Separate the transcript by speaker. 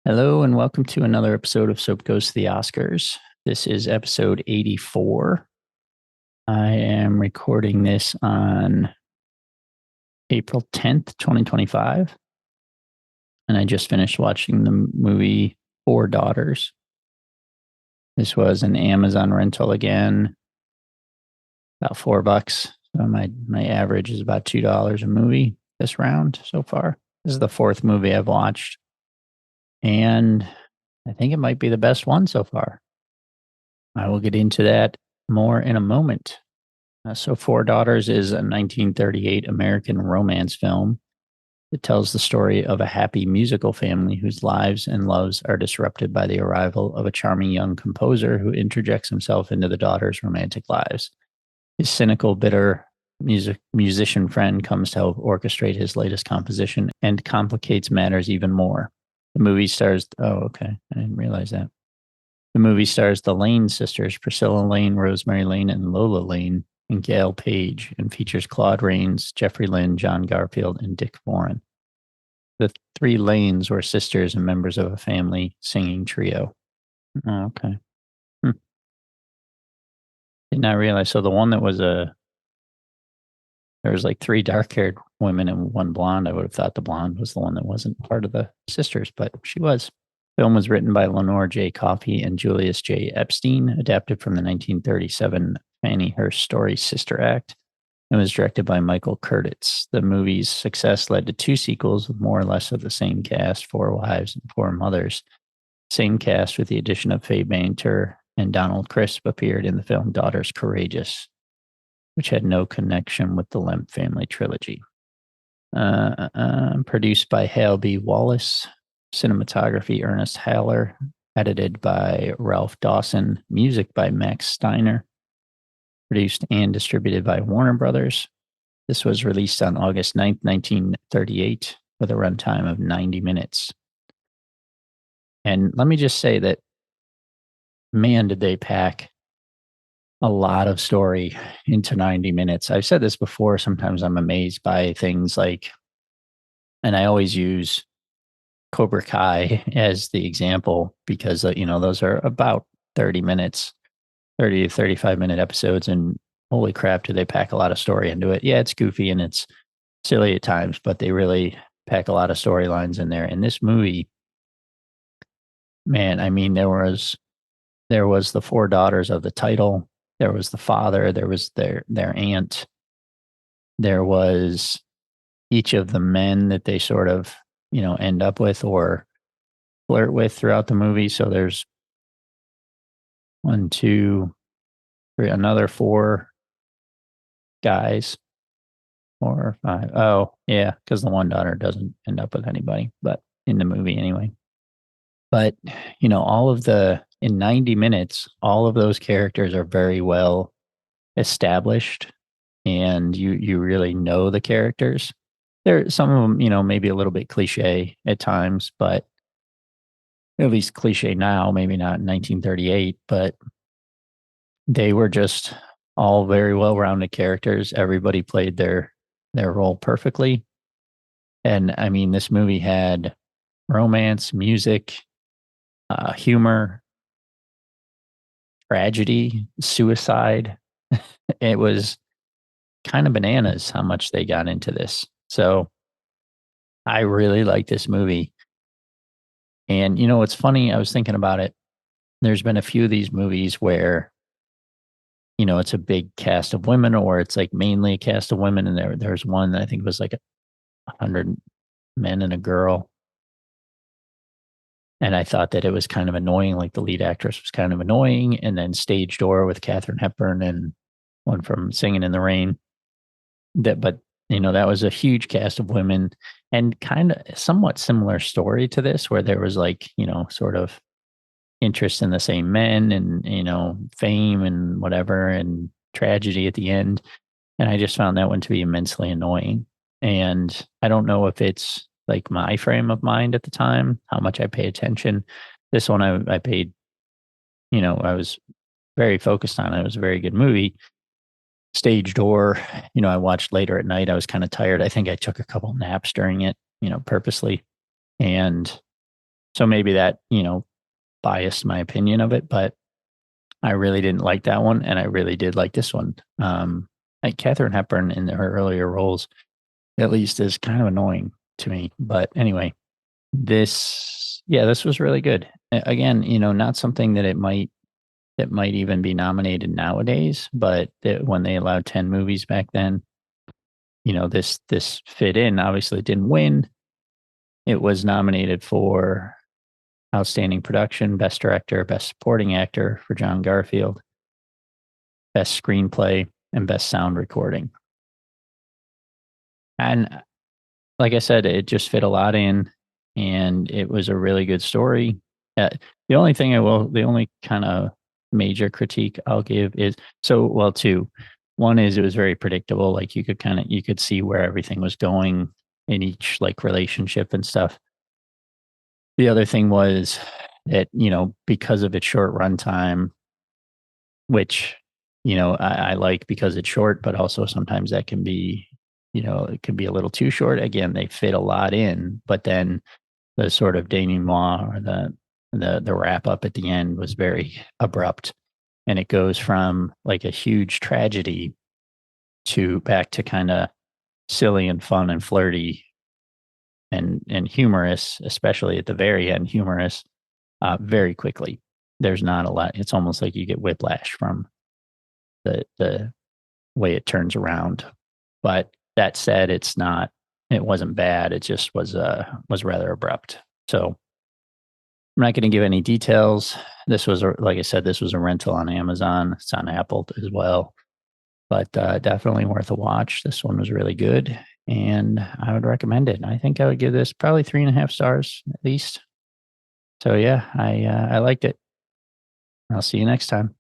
Speaker 1: Hello and welcome to another episode of Soap Goes to the Oscars. This is episode 84. I am recording this on April 10th, 2025. And I just finished watching the movie Four Daughters. This was an Amazon rental again, about $4. So my average is about $2 a movie this round so far. This is the fourth movie I've watched. And I think it might be the best one so far. I will get into that more in a moment. So, Four Daughters is a 1938 American romance film that tells the story of a happy musical family whose lives and loves are disrupted by the arrival of a charming young composer who interjects himself into the daughters' romantic lives. His cynical, bitter musician friend comes to help orchestrate his latest composition and complicates matters even more. The movie stars, oh, okay. I didn't realize that. The movie stars the Lane sisters, Priscilla Lane, Rosemary Lane, and Lola Lane, and Gail Page, and features Claude Rains, Jeffrey Lynn, John Garfield, and Dick Warren. The three Lanes were sisters and members of a family singing trio. Oh, okay. Did not realize. So the one that was there was like three dark haired women and one blonde. I would have thought the blonde was the one that wasn't part of the sisters, but she was. The film was written by Lenore J. Coffey and Julius J. Epstein, adapted from the 1937 Fannie Hurst story Sister Act, and was directed by Michael Curtiz. The movie's success led to two sequels with more or less of the same cast, Four Wives and Four Mothers. Same cast with the addition of Faye Banter and Donald Crisp appeared in the film Daughters Courageous, which had no connection with the Lemp family trilogy. Produced by Hal B. Wallace, cinematography Ernest Haller, edited by Ralph Dawson, music by Max Steiner, produced and distributed by Warner Brothers. This was released on August 9th, 1938, with a runtime of 90 minutes. And let me just say that, man, did they pack a lot of story into 90 minutes. I've said this before. Sometimes I'm amazed by things like, and I always use Cobra Kai as the example because, those are about 30 minutes, 30 to 35-minute episodes. And holy crap, do they pack a lot of story into it? Yeah, it's goofy and it's silly at times, but they really pack a lot of storylines in there. In this movie, man, I mean, there was the four daughters of the title. There was the father. There was their aunt. There was each of the men that they sort of, end up with or flirt with throughout the movie. So there's one, two, three, another four guys, 4 or 5. Oh, yeah, because the one daughter doesn't end up with anybody, but in the movie anyway. But, in 90 minutes, all of those characters are very well established and you really know the characters. There some of them, maybe a little bit cliche at times, but at least cliche now, maybe not in 1938, but they were just all very well-rounded characters. Everybody played their role perfectly. And I mean, this movie had romance, music, humor, tragedy, suicide. It was kind of bananas how much they got into this. So I really like this movie. And what's funny, I was thinking about it. There's been a few of these movies where, it's a big cast of women or it's like mainly a cast of women. And there's one that I think was like 100 men and a girl. And I thought that it was kind of annoying. Like the lead actress was kind of annoying. And then Stage Door with Katharine Hepburn and one from Singing in the Rain. That was a huge cast of women and kind of somewhat similar story to this, where there was like, sort of interest in the same men and, fame and whatever and tragedy at the end. And I just found that one to be immensely annoying. And I don't know if it's like my frame of mind at the time, how much I pay attention. This one I paid, I was very focused on it. It was a very good movie. Stage Door, I watched later at night. I was kind of tired. I think I took a couple naps during it, purposely. And So maybe that, biased my opinion of it, but I really didn't like that one, and I really did like this one. Like Katharine Hepburn in her earlier roles, at least, is kind of annoying to me. But anyway, this was really good. Again, not something that might even be nominated nowadays, but when they allowed 10 movies back then, this fit in. Obviously, it didn't win. It was nominated for Outstanding Production, Best Director, Best Supporting Actor for John Garfield, Best Screenplay, and Best Sound Recording. And like I said, it just fit a lot in, and it was a really good story. The only kind of major critique I'll give is two. One is it was very predictable. Like you could see where everything was going in each like relationship and stuff. The other thing was that, because of its short runtime, which, I like because it's short, but also sometimes that can be, it can be a little too short. Again, they fit a lot in, but then the sort of denouement or the wrap up at the end was very abrupt. And it goes from like a huge tragedy to back to kind of silly and fun and flirty and humorous, especially at the very end, humorous, very quickly. There's not a lot. It's almost like you get whiplash from the way it turns around. But that said, it wasn't bad. It just was rather abrupt. So I'm not going to give any details. Like I said, this was a rental on Amazon. It's on Apple as well, but definitely worth a watch. This one was really good, and I would recommend it. I think I would give this probably 3.5 stars at least. So yeah, I liked it. I'll see you next time.